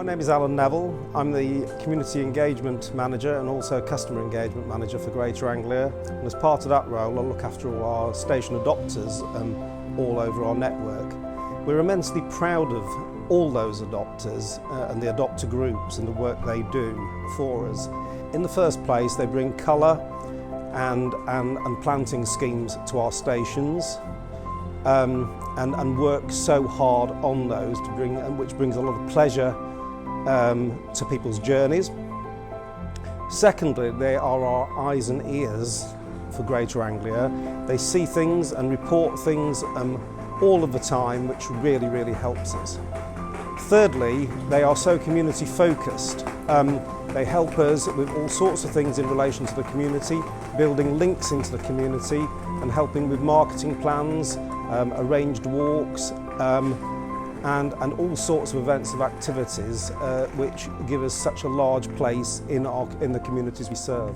My name is Alan Neville. I'm the Community Engagement Manager and also Customer Engagement Manager for Greater Anglia. And as part of that role, I look after all our station adopters all over our network. We're immensely proud of all those adopters and the adopter groups and the work they do for us. In the first place, they bring colour and planting schemes to our stations. And work so hard on those which brings a lot of pleasure to people's journeys. Secondly, they are our eyes and ears for Greater Anglia. They see things and report things all of the time, which really helps us. Thirdly, they are so community focused. They help us with all sorts of things in relation to the community, building links into the community and helping with marketing plans, arranged walks and all sorts of events of activities which give us such a large place in the communities we serve.